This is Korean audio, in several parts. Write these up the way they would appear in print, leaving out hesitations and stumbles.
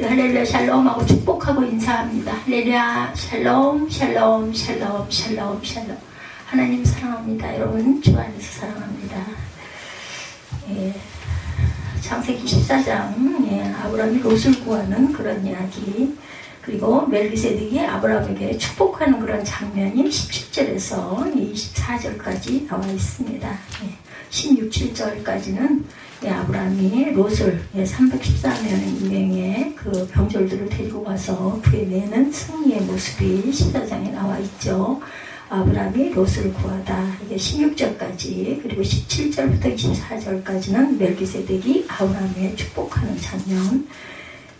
할렐루야 샬롬하고 축복하고 인사합니다. 할렐루야 샬롬 샬롬 샬롬 샬롬 샬롬. 하나님 사랑합니다. 여러분 주 안에서 사랑합니다. 창세기 14장 아브라함이 롯을 구하는 그런 이야기, 그리고 멜기세덱이 아브라함에게 축복하는 그런 장면이 17절에서 24절까지 나와 있습니다. 16, 7절까지는 아브라함이 롯을 314명의 그 병졸들을 데리고 와서 구해내는 승리의 모습이 14장에 나와 있죠. 아브라함이 롯을 구하다. 이게 16절까지, 그리고 17절부터 24절까지는 멜기세덱이 아브라함에 축복하는 장면.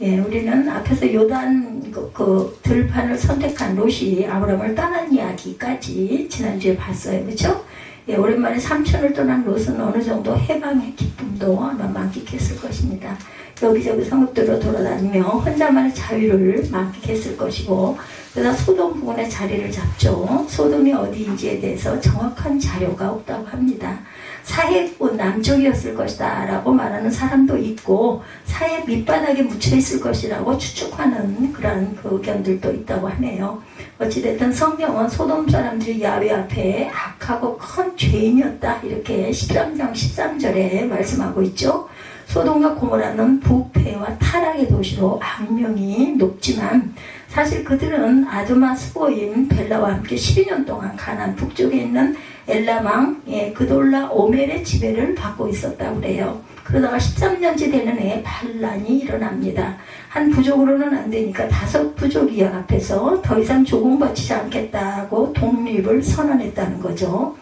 우리는 앞에서 요단 그 들판을 선택한 롯이 아브라함을 떠난 이야기까지 지난주에 봤어요. 그렇죠? 오랜만에 삼촌을 떠난 롯은 어느 정도 해방의 기쁨도 아마 만끽했을 것입니다. 여기저기 성읍들로 돌아다니며 혼자만의 자유를 만끽했을 것이고, 그러다 소돔 부근에 자리를 잡죠. 소돔이 어디인지에 대해서 정확한 자료가 없다고 합니다. 사해권 남쪽이었을 것이다 라고 말하는 사람도 있고, 사해 밑바닥에 묻혀있을 것이라고 추측하는 그런 그 의견들도 있다고 하네요. 어찌됐든 성경은 소돔 사람들이 야훼 앞에 악하고 큰 죄인이었다, 이렇게 13장 13절에 말씀하고 있죠. 소돔과 고모라는 부패와 타락의 도시로 악명이 높지만, 사실 그들은 아두마 스보임 벨라와 함께 12년 동안 가나안 북쪽에 있는 엘람 왕 그돌라 오멜의 지배를 받고 있었다고 그래요. 그러다가 13년째 되는 해에 반란이 일어납니다. 한 부족으로는 안 되니까 5부족이 연합해서 더 이상 조공받지 않겠다고 독립을 선언했다는 거죠.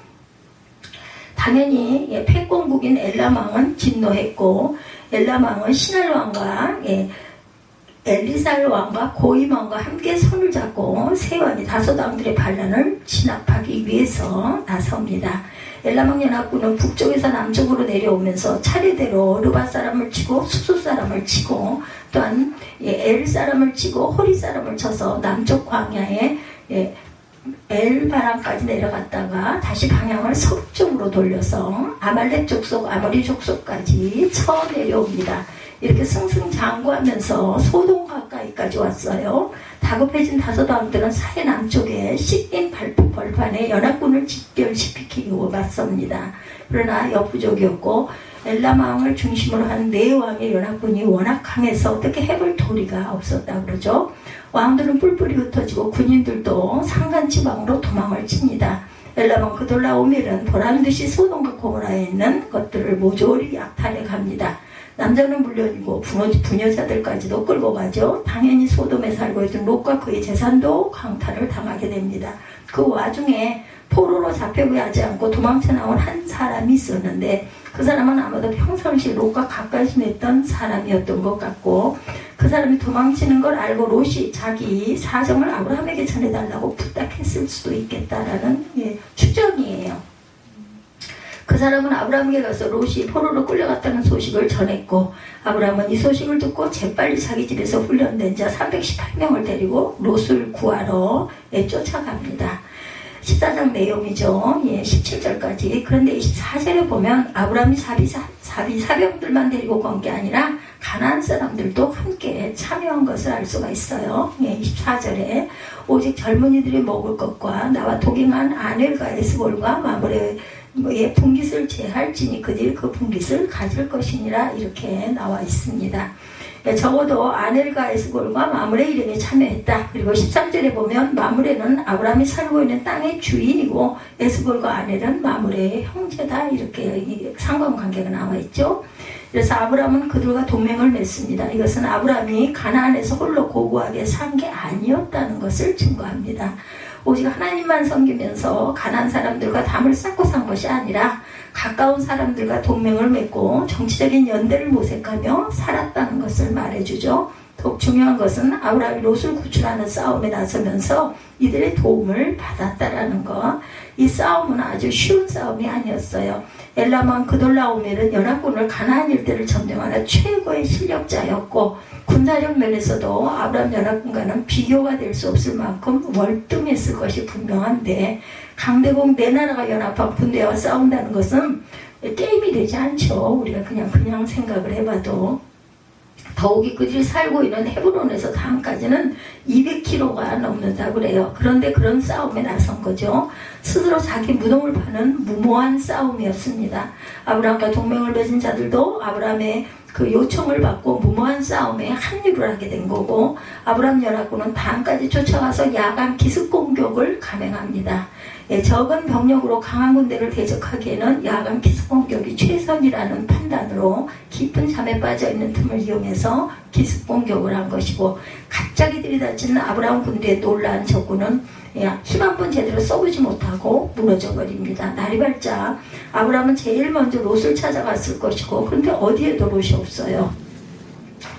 당연히 패권국인 엘람 왕은 진노했고, 엘람 왕은 시날 왕과 엘리살 왕과 고임 왕과 함께 손을 잡고 세 왕이 다섯 왕들의 반란을 진압하기 위해서 나섭니다. 엘람 왕 연합군은 북쪽에서 남쪽으로 내려오면서 차례대로 르바 사람을 치고 수소 사람을 치고, 또한 엘 사람을 치고 호리 사람을 쳐서 남쪽 광야에 엘바람까지 내려갔다가 다시 방향을 서쪽으로 돌려서 아말렉 족속, 아모리 족속까지 쳐 내려옵니다. 이렇게 승승장구하면서 소돔 가까이까지 왔어요. 다급해진 다섯 왕들은 사해 남쪽에 시딘 벌판에 연합군을 집결시키기 맞섭니다. 그러나 역부족이었고, 엘람 왕을 중심으로 한 네 왕의 연합군이 워낙 강해서 어떻게 해볼 도리가 없었다고 그러죠. 왕들은 뿔뿔이 흩어지고 군인들도 산간지방으로 도망을 칩니다. 엘람 왕 그돌라 오멜은 보란듯이 소돔과 고모라에 있는 것들을 모조리 약탈해 갑니다. 남자는 물론이고 부녀자들까지도 끌고 가죠. 당연히 소돔에 살고 있던 롯과 그의 재산도 강탈을 당하게 됩니다. 그 와중에 포로로 잡혀가지 않고 도망쳐 나온 한 사람이 있었는데, 그 사람은 아마도 평상시 롯과 가까이 지냈던 사람이었던 것 같고, 그 사람이 도망치는 걸 알고 롯이 자기 사정을 아브라함에게 전해달라고 부탁했을 수도 있겠다라는 추정이에요. 그 사람은 아브라함에게 가서 롯이 포로로 끌려갔다는 소식을 전했고, 아브라함은 이 소식을 듣고 재빨리 자기 집에서 훈련된 자 318명을 데리고 롯을 구하러 쫓아갑니다. 14장 내용이죠. 17절까지. 그런데 24절에 보면 아브라함이 사병들만 데리고 간 게 아니라 가나안 사람들도 함께 참여한 것을 알 수가 있어요. 24절에 오직 젊은이들이 먹을 것과 나와 동행한 아넬과 에스볼과 마므레의 분깃을 제할지니 그들이 그 분깃을 가질 것이니라, 이렇게 나와 있습니다. 적어도 아넬과 에스골과 마므레 이름에 참여했다. 그리고 13절에 보면 마므레는 아브라함이 살고 있는 땅의 주인이고 에스골과 아넬은 마므레의 형제다, 이렇게 상관관계가 나와 있죠. 그래서 아브라함은 그들과 동맹을 맺습니다. 이것은 아브라함이 가나안에서 홀로 고고하게 산 게 아니었다는 것을 증거합니다. 오직 하나님만 섬기면서 가난한 사람들과 담을 쌓고 산 것이 아니라 가까운 사람들과 동맹을 맺고 정치적인 연대를 모색하며 살았다는 것을 말해주죠. 더욱 중요한 것은 아브라함이 롯을 구출하는 싸움에 나서면서 이들의 도움을 받았다라는 것. 이 싸움은 아주 쉬운 싸움이 아니었어요. 엘람 왕 그돌라 오멜은 연합군을 가나안 일대를 점령하는 최고의 실력자였고, 군사력 면에서도 아브라함 연합군과는 비교가 될 수 없을 만큼 월등했을 것이 분명한데, 강대국 네 나라가 연합한 군대와 싸운다는 것은 게임이 되지 않죠. 우리가 그냥 생각을 해봐도. 더욱이 그들이 살고 있는 헤브론에서 단까지는 200km가 넘는다고 그래요. 그런데 그런 싸움에 나선 거죠. 스스로 자기 무덤을 파는 무모한 싸움이었습니다. 아브라함과 동맹을 맺은 자들도 아브라함의 그 요청을 받고 무모한 싸움에 합류를 하게 된 거고, 아브라함 연합군은 단까지 쫓아가서 야간 기습 공격을 감행합니다. 적은 병력으로 강한 군대를 대적하기에는 야간 기습 공격이 최선이라는 판단으로 깊은 잠에 빠져있는 틈을 이용해서 기습 공격을 한 것이고, 갑자기 들이닥치는 아브라함 군대의 놀라운 적군은 힘 한 번 제대로 써보지 못하고 무너져 버립니다. 날이 밝자 아브라함은 제일 먼저 롯을 찾아갔을 것이고, 그런데 어디에도 롯이 없어요.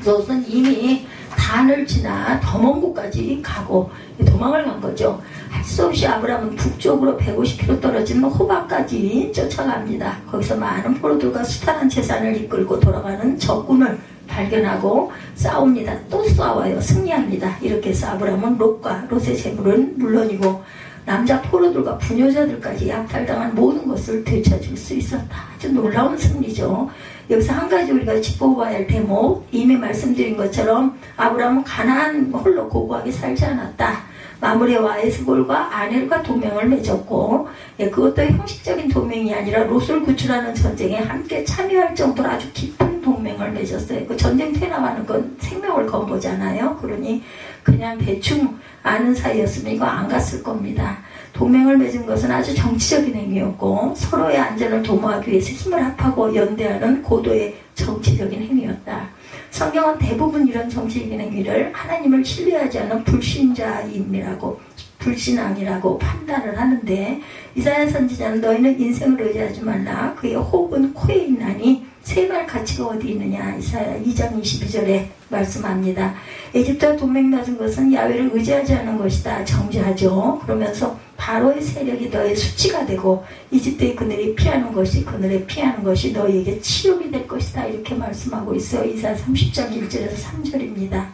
롯은 이미 단을 지나 더 먼 곳까지 가고 도망을 간 거죠. 할 수 없이 아브라함은 북쪽으로 150km 떨어진 호박까지 쫓아갑니다. 거기서 많은 포로들과 숱한 재산을 이끌고 돌아가는 적군을 발견하고 싸웁니다. 또 싸워요. 승리합니다. 이렇게 해서 아브라함은 롯의 재물은 물론이고 남자 포로들과 부녀자들까지 약탈당한 모든 것을 되찾을 수 있었다. 아주 놀라운 승리죠. 여기서 한 가지 우리가 짚어봐야 할 대목, 이미 말씀드린 것처럼 아브라함은 가나안 홀로 고고하게 살지 않았다. 마므레와 에스골과 아넬과 동맹을 맺었고, 그것도 형식적인 동맹이 아니라 롯을 구출하는 전쟁에 함께 참여할 정도로 아주 깊은 동맹을 맺었어요. 그 전쟁터에 나가는 건 생명을 건 거잖아요. 그러니 그냥 대충 아는 사이였으면 이거 안 갔을 겁니다. 동맹을 맺은 것은 아주 정치적인 행위였고, 서로의 안전을 도모하기 위해서 힘을 합하고 연대하는 고도의 정치적인 행위였다. 성경은 대부분 이런 정치적인 행위를 하나님을 신뢰하지 않은 불신앙이라고 판단을 하는데, 이사야 선지자는 너희는 인생을 의지하지 말라. 그의 호흡은 코에 있나니 세말 가치가 어디 있느냐. 이사야 2장 22절에 말씀합니다. 에집트와 동맹 맺은 것은 야훼를 의지하지 않은 것이다. 정죄하죠. 그러면서 바로의 세력이 너의 수치가 되고 이집트의 그늘이 피하는 것이 너희에게 치욕이 될 것이다. 이렇게 말씀하고 있어요. 이사야 30장 1절에서 3절입니다.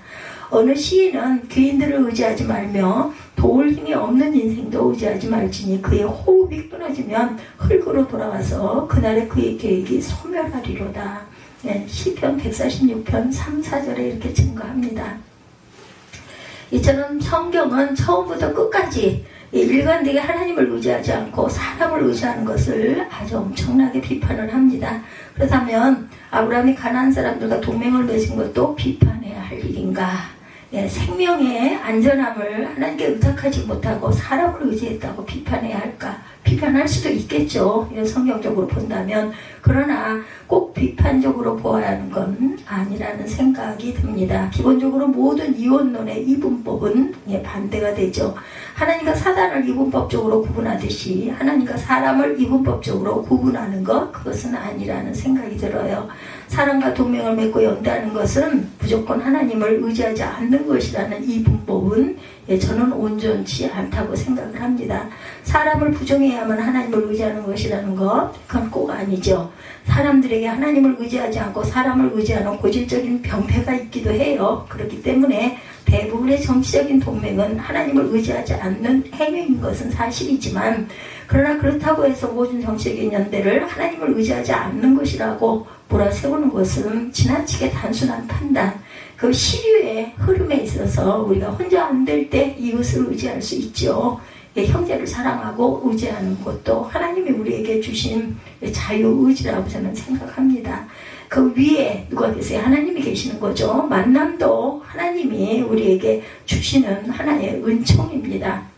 어느 시인은 귀인들을 의지하지 말며 도울 힘이 없는 인생도 의지하지 말지니 그의 호흡이 끊어지면 흙으로 돌아와서 그날에 그의 계획이 소멸하리로다. 시편 146편 3, 4절에 이렇게 증거합니다. 이처럼 성경은 처음부터 끝까지 일관되게 하나님을 의지하지 않고 사람을 의지하는 것을 아주 엄청나게 비판을 합니다. 그렇다면 아브라함이 가나안 사람들과 동맹을 맺은 것도 비판해야 할 일인가? 생명의 안전함을 하나님께 의탁하지 못하고 사람을 의지했다고 비판해야 할까? 비판할 수도 있겠죠. 성경적으로 본다면. 그러나 꼭 비판적으로 보아야 하는 건 아니라는 생각이 듭니다. 기본적으로 모든 이원론의 이분법은 반대가 되죠. 하나님과 사단을 이분법적으로 구분하듯이 하나님과 사람을 이분법적으로 구분하는 것, 그것은 아니라는 생각이 들어요. 사람과 동맹을 맺고 연대하는 것은 무조건 하나님을 의지하지 않는 것이라는 이분법은 저는 온전치 않다고 생각을 합니다. 사람을 부정해야만 하나님을 의지하는 것이라는 것, 그건 꼭 아니죠. 사람들에게 하나님을 의지하지 않고 사람을 의지하는 고질적인 병폐가 있기도 해요. 그렇기 때문에 대부분의 정치적인 동맹은 하나님을 의지하지 않는 행위인 것은 사실이지만, 그러나 그렇다고 해서 모든 정치적인 연대를 하나님을 의지하지 않는 것이라고 몰아세우는 것은 지나치게 단순한 판단, 그 시류의 흐름에 있어서 우리가 혼자 안 될 때 이웃을 의지할 수 있죠. 형제를 사랑하고 의지하는 것도 하나님이 우리에게 주신 자유의지라고 저는 생각합니다. 그 위에 누가 계세요? 하나님이 계시는 거죠. 만남도 하나님이 우리에게 주시는 하나의 은총입니다.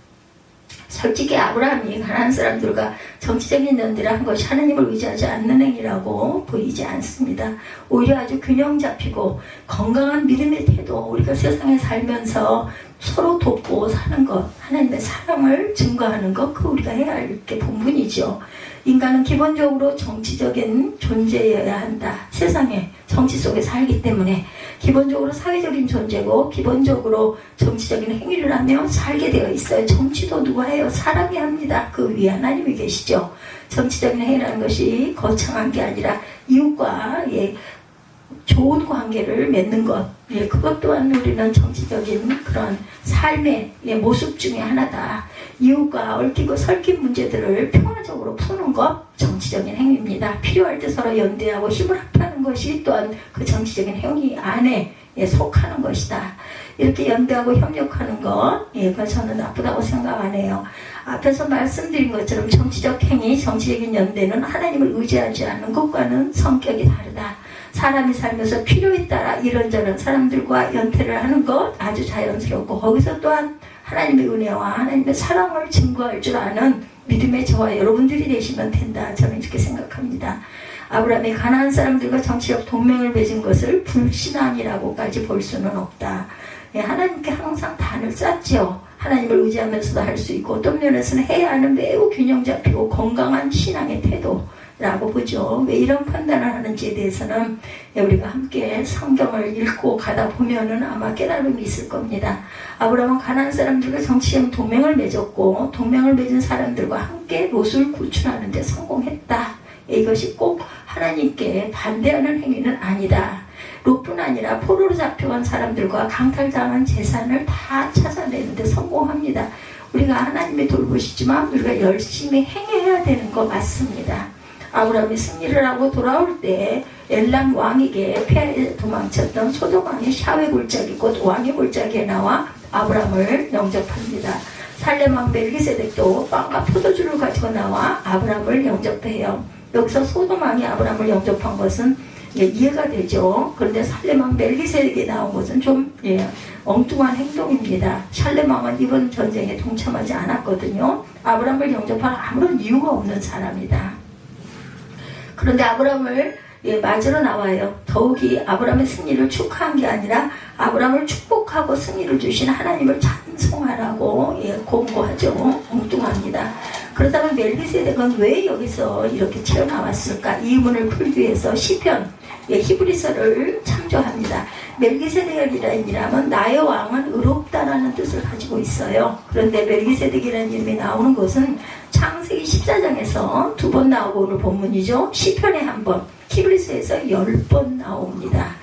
솔직히 아브라함이 가나안 사람들과 정치적인 연대를 한 것이 하나님을 의지하지 않는 행위라고 보이지 않습니다. 오히려 아주 균형 잡히고 건강한 믿음의 태도, 우리가 세상에 살면서 서로 돕고 사는 것, 하나님의 사랑을 증거하는 것, 그 우리가 해야 할 게 본분이죠. 인간은 기본적으로 정치적인 존재여야 한다. 세상에 정치 속에 살기 때문에 기본적으로 사회적인 존재고 기본적으로 정치적인 행위를 하며 살게 되어 있어요. 정치도 누가 해요? 사람이 합니다. 그 위에 하나님이 계시죠. 정치적인 행위라는 것이 거창한 게 아니라 이웃과 좋은 관계를 맺는 것, 그것 또한 우리는 정치적인 그런 삶의 모습 중에 하나다. 이웃과 얽히고 설킨 문제들을 평화적으로 푸는 것, 정치적인 행위입니다. 필요할 때 서로 연대하고 힘을 합하는 것이 또한 그 정치적인 행위 안에 속하는 것이다. 이렇게 연대하고 협력하는 것, 그건 저는 나쁘다고 생각 안 해요. 앞에서 말씀드린 것처럼 정치적 행위, 정치적인 연대는 하나님을 의지하지 않는 것과는 성격이 다르다. 사람이 살면서 필요에 따라 이런저런 사람들과 연대를 하는 것 아주 자연스럽고, 거기서 또한 하나님의 은혜와 하나님의 사랑을 증거할 줄 아는 믿음의 저와 여러분들이 되시면 된다. 저는 이렇게 생각합니다. 아브라함이 가나안 사람들과 정치적 동맹을 맺은 것을 불신앙이라고까지 볼 수는 없다. 하나님께 항상 단을 쌓지요. 하나님을 의지하면서도 할 수 있고, 어떤 면에서는 해야 하는 매우 균형 잡히고 건강한 신앙의 태도라고 보죠. 왜 이런 판단을 하는지에 대해서는 우리가 함께 성경을 읽고 가다 보면은 아마 깨달음이 있을 겁니다. 아브라함은 가나안 사람들과 정치적 동맹을 맺었고, 동맹을 맺은 사람들과 함께 롯을 구출하는 데 성공했다. 이것이 꼭 하나님께 반대하는 행위는 아니다. 롯뿐 아니라 포로로 잡혀간 사람들과 강탈당한 재산을 다 찾아내는 데 성공합니다. 우리가 하나님의 돌보시지만 우리가 열심히 행해야 되는 거 맞습니다. 아브라함이 승리를 하고 돌아올 때 엘람 왕에게 피해 도망쳤던 소돔 왕의 샤웨 골짜기, 곧 왕의 골짜기에 나와 아브라함을 영접합니다. 살렘 왕 멜기세덱도 빵과 포도주를 가지고 나와 아브라함을 영접해요. 여기서 소돔 왕이 아브라함을 영접한 것은 이해가 되죠. 그런데 살렘 왕 멜기세덱이 나온 것은 좀 엉뚱한 행동입니다. 살렘 왕은 이번 전쟁에 동참하지 않았거든요. 아브라함을 영접할 아무런 이유가 없는 사람이다. 그런데 아브라함을 맞으러 나와요. 더욱이 아브라함의 승리를 축하한 게 아니라 아브라함을 축복하고 승리를 주신 하나님을 찬송하라고 공고하죠. 엉뚱합니다. 그렇다면 멜기세덱은 왜 여기서 이렇게 튀어나왔을까? 이 의문을 풀기 위해서 시편 히브리서를 참조합니다. 멜기세덱이라면 나의 왕은 의롭다라는 뜻을 가지고 있어요. 그런데 멜기세덱이라는 이름이 나오는 것은 창세기 14장에서 2번 나오고 오늘 본문이죠. 시편에 1번, 히브리서에서 10번 나옵니다.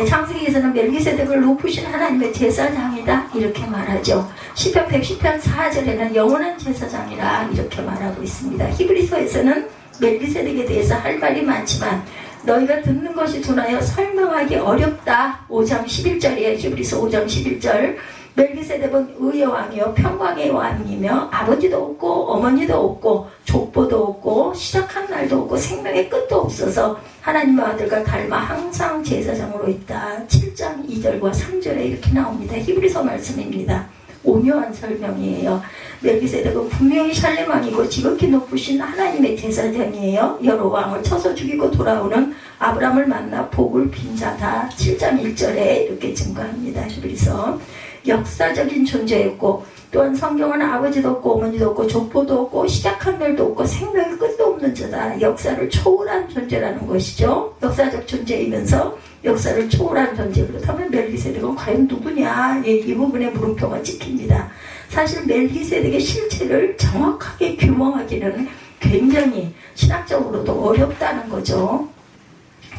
창세기에서는 멜기세덱을 높으신 하나님의 제사장이다 이렇게 말하죠. 시편 110편 4절에는 영원한 제사장이라 이렇게 말하고 있습니다. 히브리서에서는 멜기세덱에 대해서 할 말이 많지만 너희가 듣는 것이 둔하여 설명하기 어렵다. 5장 11절이에요. 히브리서 5장 11절. 멜기세덱은 의의 왕이요 평강의 왕이며 아버지도 없고 어머니도 없고 족보도 없고 시작한 날도 없고 생명의 끝도 없어서 하나님의 아들과 닮아 항상 제사장으로 있다. 7장 2절과 3절에 이렇게 나옵니다. 히브리서 말씀입니다. 오묘한 설명이에요. 멜기세덱은 분명히 살렘 왕이고 지극히 높으신 하나님의 제사장이에요. 여러 왕을 쳐서 죽이고 돌아오는 아브라함을 만나 복을 빈 자다. 7장 1절에 이렇게 증거합니다. 히브리서. 역사적인 존재였고 또한 성경은 아버지도 없고 어머니도 없고 족보도 없고 시작한 날도 없고 생명의 끝도 없는 자다. 역사를 초월한 존재라는 것이죠. 역사적 존재이면서 역사를 초월한 존재. 그렇다면 멜기세덱은 과연 누구냐? 이 부분에 물음표가 찍힙니다. 사실 멜기세덱의 실체를 정확하게 규명하기는 굉장히 신학적으로도 어렵다는 거죠.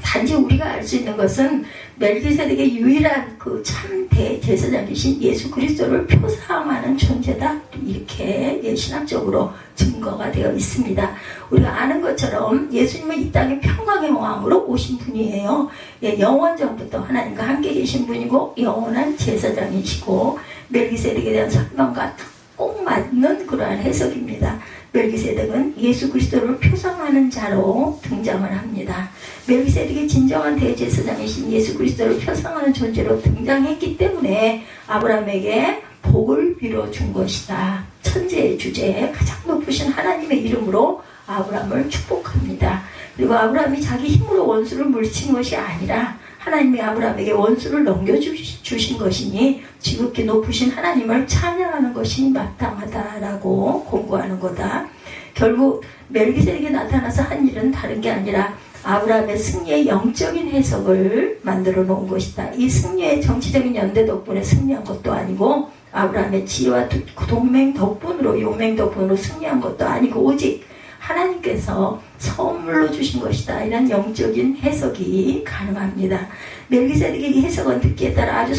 단지 우리가 알 수 있는 것은 멜기세덱의 유일한 그 참 대제사장이신 예수 그리스도를 표상하는 존재다. 이렇게 신학적으로 증거가 되어 있습니다. 우리가 아는 것처럼 예수님은 이 땅에 평강의 왕으로 오신 분이에요. 영원전부터 하나님과 함께 계신 분이고 영원한 제사장이시고 멜기세덱에 대한 설명과 꼭 맞는 그러한 해석입니다. 멜기세덱은 예수 그리스도를 표상하는 자로 등장을 합니다. 멜기세덱이 진정한 대제사장이신 예수 그리스도를 표상하는 존재로 등장했기 때문에 아브라함에게 복을 빌어준 것이다. 천재의 주제에 가장 높으신 하나님의 이름으로 아브라함을 축복합니다. 그리고 아브라함이 자기 힘으로 원수를 물리친 것이 아니라 하나님이 아브라함에게 원수를 넘겨주신 것이니 지극히 높으신 하나님을 찬양하는 것이 마땅하다라고 공고하는 거다. 결국 멜기세덱이 나타나서 한 일은 다른 게 아니라 아브라함의 승리의 영적인 해석을 만들어 놓은 것이다. 이 승리의 정치적인 연대 덕분에 승리한 것도 아니고 아브라함의 지혜와 동맹 덕분으로 용맹 덕분으로 승리한 것도 아니고 오직 하나님께서 선물로 주신 것이다. 이런 영적인 해석이 가능합니다. 멜기세덱의 이 해석은 듣기에 따라 아주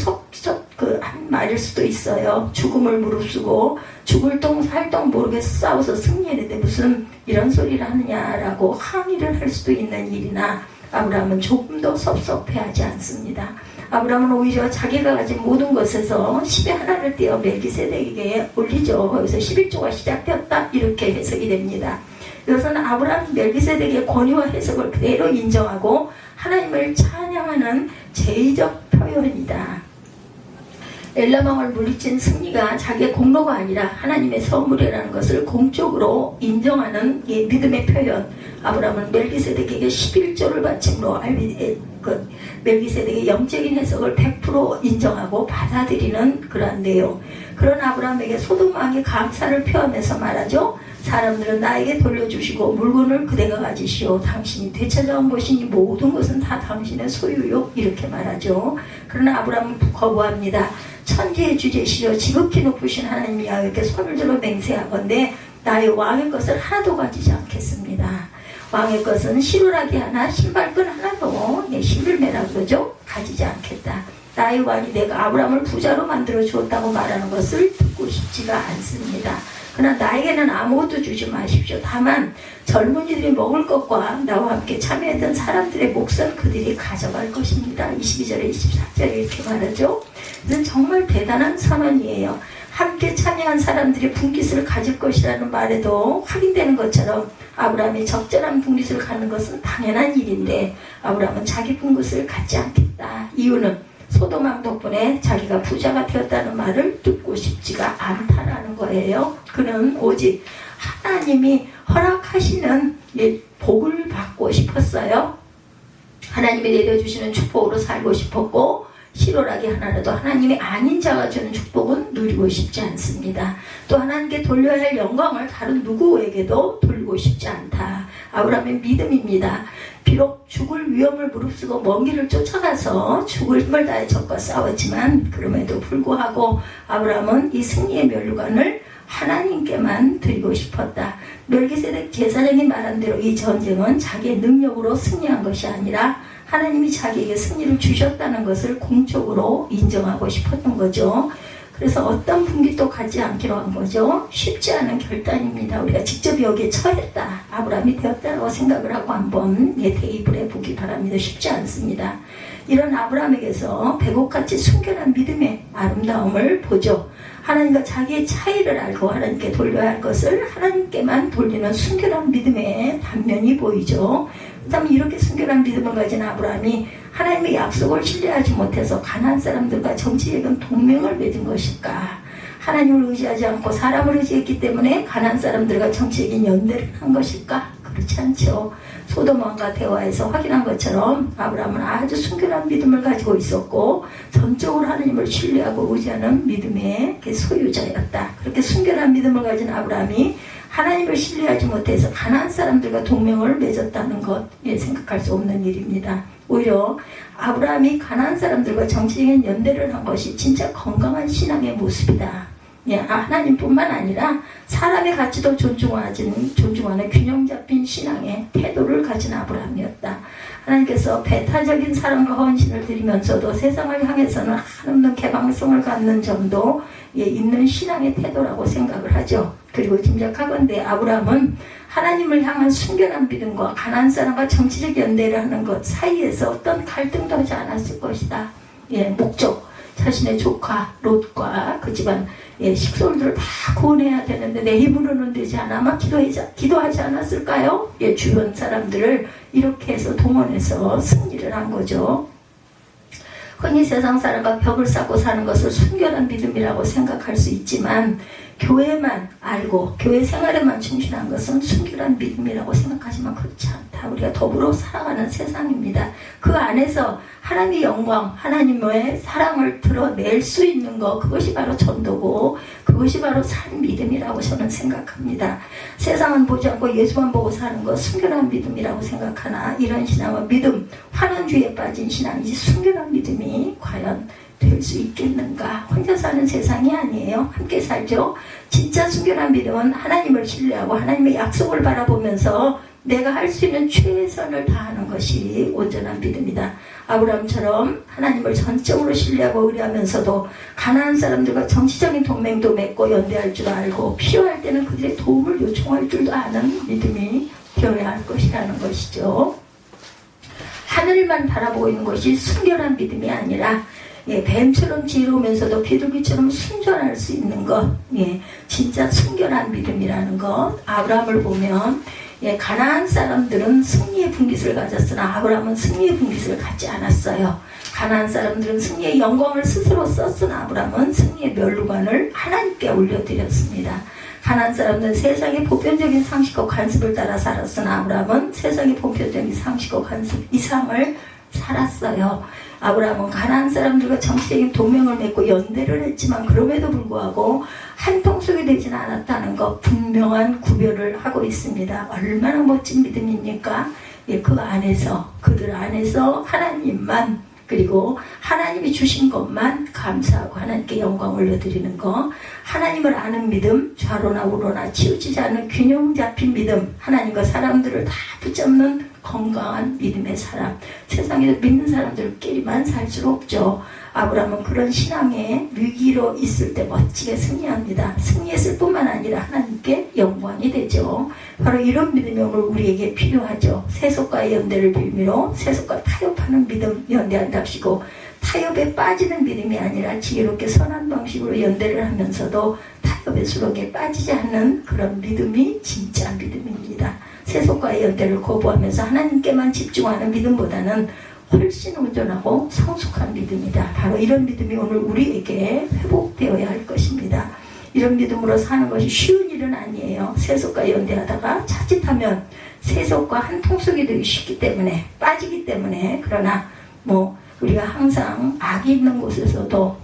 한 말일 수도 있어요. 죽음을 무릅쓰고 죽을 똥 살 똥 모르겠어 싸워서 승리했는데 무슨 이런 소리를 하느냐라고 항의를 할 수도 있는 일이나 아브라함은 조금도 섭섭해하지 않습니다. 아브라함은 오히려 자기가 가진 모든 것에서 10의 하나를 떼어 멜기세덱에게 올리죠. 거기서 11조가 시작되었다 이렇게 해석이 됩니다. 이것은 아브라함이 멜기세덱의 권위와 해석을 그대로 인정하고 하나님을 찬양하는 제의적 표현이다. 엘람왕을 물리친 승리가 자기의 공로가 아니라 하나님의 선물이라는 것을 공적으로 인정하는 믿음의 표현. 아브라함은 멜기세덱에게 11조를 바침으로 멜기세덱의 영적인 해석을 100% 인정하고 받아들이는 그러한 내용. 그런 아브라함에게 소돔 왕이 감사를 표하면서 말하죠. 사람들은 나에게 돌려주시고 물건을 그대가 가지시오. 당신이 되찾아온 것이니 모든 것은 다 당신의 소유요. 이렇게 말하죠. 그러나 아브라함은 거부합니다. 천지의 주제시여 지극히 높으신 하나님 야훼께 손을 들어 맹세하건대 나의 왕의 것을 하나도 가지지 않겠습니다. 왕의 것은 시루라기 하나 신발끈 하나도 내 신들매라 그러죠. 가지지 않겠다. 나의 왕이 내가 아브라함을 부자로 만들어 주었다고 말하는 것을 듣고 싶지가 않습니다. 그러나 나에게는 아무것도 주지 마십시오. 다만 젊은이들이 먹을 것과 나와 함께 참여했던 사람들의 몫은 그들이 가져갈 것입니다. 22절에 24절에 이렇게 말하죠. 이건 정말 대단한 선언이에요. 함께 참여한 사람들이 분깃을 가질 것이라는 말에도 확인되는 것처럼 아브라함이 적절한 분깃을 갖는 것은 당연한 일인데 아브라함은 자기 분깃을 갖지 않겠다. 이유는 소돔왕 덕분에 자기가 부자가 되었다는 말을 듣고 싶지가 않다라는 거예요. 그는 오직 하나님이 허락하시는 복을 받고 싶었어요. 하나님이 내려주시는 축복으로 살고 싶었고 시로라기 하나라도 하나님이 아닌 자가 주는 축복은 누리고 싶지 않습니다. 또 하나님께 돌려야 할 영광을 다른 누구에게도 돌리고 싶지 않다. 아브라함의 믿음입니다. 비록 죽을 위험을 무릅쓰고 먼 길을 쫓아가서 죽을 힘을 다해 적과 싸웠지만 그럼에도 불구하고 아브라함은 이 승리의 면류관을 하나님께만 드리고 싶었다. 멜기세덱 제사장이 말한 대로 이 전쟁은 자기의 능력으로 승리한 것이 아니라 하나님이 자기에게 승리를 주셨다는 것을 공적으로 인정하고 싶었던 거죠. 그래서 어떤 분깃도 갖지 않기로 한 거죠. 쉽지 않은 결단입니다. 우리가 직접 여기에 처했다. 아브라함이 되었다고 생각을 하고 한번 대입을 해보기 바랍니다. 쉽지 않습니다. 이런 아브라함에게서 백옥같이 순결한 믿음의 아름다움을 보죠. 하나님과 자기의 차이를 알고 하나님께 돌려야 할 것을 하나님께만 돌리는 순결한 믿음의 단면이 보이죠. 그다음에 이렇게 순결한 믿음을 가진 아브라함이 하나님의 약속을 신뢰하지 못해서 가나안 사람들과 정치적인 동맹을 맺은 것일까? 하나님을 의지하지 않고 사람을 의지했기 때문에 가나안 사람들과 정치적인 연대를 한 것일까? 그렇지 않죠. 소돔 왕과 대화에서 확인한 것처럼 아브라함은 아주 순결한 믿음을 가지고 있었고 전적으로 하나님을 신뢰하고 의지하는 믿음의 소유자였다. 그렇게 순결한 믿음을 가진 아브라함이 하나님을 신뢰하지 못해서 가나안 사람들과 동맹을 맺었다는 것 생각할 수 없는 일입니다. 오히려 아브라함이 가나안 사람들과 정치적인 연대를 한 것이 진짜 건강한 신앙의 모습이다. 하나님뿐만 아니라 사람의 가치도 존중하는 균형 잡힌 신앙의 태도를 가진 아브라함이었다. 하나님께서 배타적인 사랑과 헌신을 드리면서도 세상을 향해서는 한없는 개방성을 갖는 점도 있는 신앙의 태도라고 생각을 하죠. 그리고 짐작하건대 아브라함은 하나님을 향한 순결한 믿음과 가나안 사람과 정치적 연대를 하는 것 사이에서 어떤 갈등도 하지 않았을 것이다. 목적, 자신의 조카 롯과 그 집안 식솔들을 다 구원해야 되는데 내 힘으로는 되지 않아 아마 기도하지 않았을까요? 주변 사람들을 이렇게 해서 동원해서 승리를 한 거죠. 흔히 세상 사람과 벽을 쌓고 사는 것을 순결한 믿음이라고 생각할 수 있지만 교회만 알고 교회 생활에만 충실한 것은 순결한 믿음이라고 생각하지만 그렇지 않다. 우리가 더불어 살아가는 세상입니다. 그 안에서 하나님의 영광, 하나님의 사랑을 드러낼 수 있는 것, 그것이 바로 전도고 그것이 바로 산 믿음이라고 저는 생각합니다. 세상은 보지 않고 예수만 보고 사는 것 순결한 믿음이라고 생각하나 이런 신앙은 믿음, 환원주의에 빠진 신앙이지 순결한 믿음이 과연 될 수 있겠는가? 혼자 사는 세상이 아니에요. 함께 살죠. 진짜 순결한 믿음은 하나님을 신뢰하고 하나님의 약속을 바라보면서 내가 할 수 있는 최선을 다하는 것이 온전한 믿음이다. 아브라함처럼 하나님을 전적으로 신뢰하고 의뢰하면서도 가나안 사람들과 정치적인 동맹도 맺고 연대할 줄 알고 필요할 때는 그들의 도움을 요청할 줄도 아는 믿음이 되어야 할 것이라는 것이죠. 하늘만 바라보고 있는 것이 순결한 믿음이 아니라 뱀처럼 지혜로우면서도 비둘기처럼 순전할 수 있는 것, 진짜 순결한 믿음이라는 것. 아브라함을 보면 가나안 사람들은 승리의 분깃을 가졌으나 아브라함은 승리의 분깃을 갖지 않았어요. 가나안 사람들은 승리의 영광을 스스로 썼으나 아브라함은 승리의 멸류관을 하나님께 올려드렸습니다. 가나안 사람들은 세상의 보편적인 상식과 관습을 따라 살았으나 아브라함은 세상의 보편적인 상식과 관습 이상을 살았어요. 아브라함은 가나안 사람들과 정치적인 동맹을 맺고 연대를 했지만 그럼에도 불구하고 한 통속이 되지는 않았다는 것 분명한 구별을 하고 있습니다. 얼마나 멋진 믿음입니까? 그 안에서 그들 안에서 하나님만 그리고 하나님이 주신 것만 감사하고 하나님께 영광 올려드리는 것, 하나님을 아는 믿음, 좌로나 우로나 치우치지 않는 균형 잡힌 믿음, 하나님과 사람들을 다 붙잡는 건강한 믿음의 사람. 세상에서 믿는 사람들끼리만 살 수 없죠. 아브라함은 그런 신앙의 위기로 있을 때 멋지게 승리합니다. 승리했을 뿐만 아니라 하나님께 영광이 되죠. 바로 이런 믿음이 오늘 우리에게 필요하죠. 세속과의 연대를 빌미로 세속과 타협하는 믿음 연대한답시고, 타협에 빠지는 믿음이 아니라 지혜롭게 선한 방식으로 연대를 하면서도 타협의 수렁에 빠지지 않는 그런 믿음이 진짜 믿음입니다. 세속과의 연대를 거부하면서 하나님께만 집중하는 믿음보다는 훨씬 온전하고 성숙한 믿음이다. 바로 이런 믿음이 오늘 우리에게 회복되어야 할 것입니다. 이런 믿음으로 사는 것이 쉬운 일은 아니에요. 세속과 연대하다가 자칫하면 세속과 한 통속이 되기 쉽기 때문에, 빠지기 때문에. 그러나 우리가 항상 악이 있는 곳에서도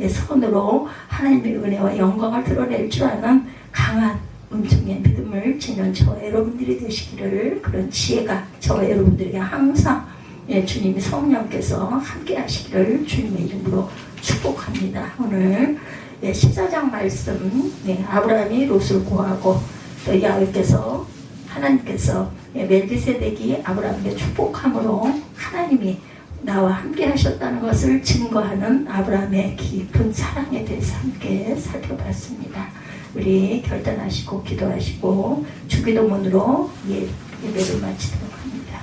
선으로 하나님의 은혜와 영광을 드러낼 줄 아는 강한 은총의 믿음을 지닌 저와 여러분들이 되시기를, 그런 지혜가 저와 여러분들에게 항상 주님이 성령께서 함께 하시기를 주님의 이름으로 축복합니다. 오늘 14장 말씀, 아브라함이 롯을 구하고 또 야훼께서 하나님께서 멜기세덱이 아브라함에게 축복함으로 하나님이 나와 함께 하셨다는 것을 증거하는 아브라함의 깊은 사랑에 대해서 함께 살펴봤습니다. 우리 결단하시고 기도하시고 주기도문으로 예배를 마치도록 합니다.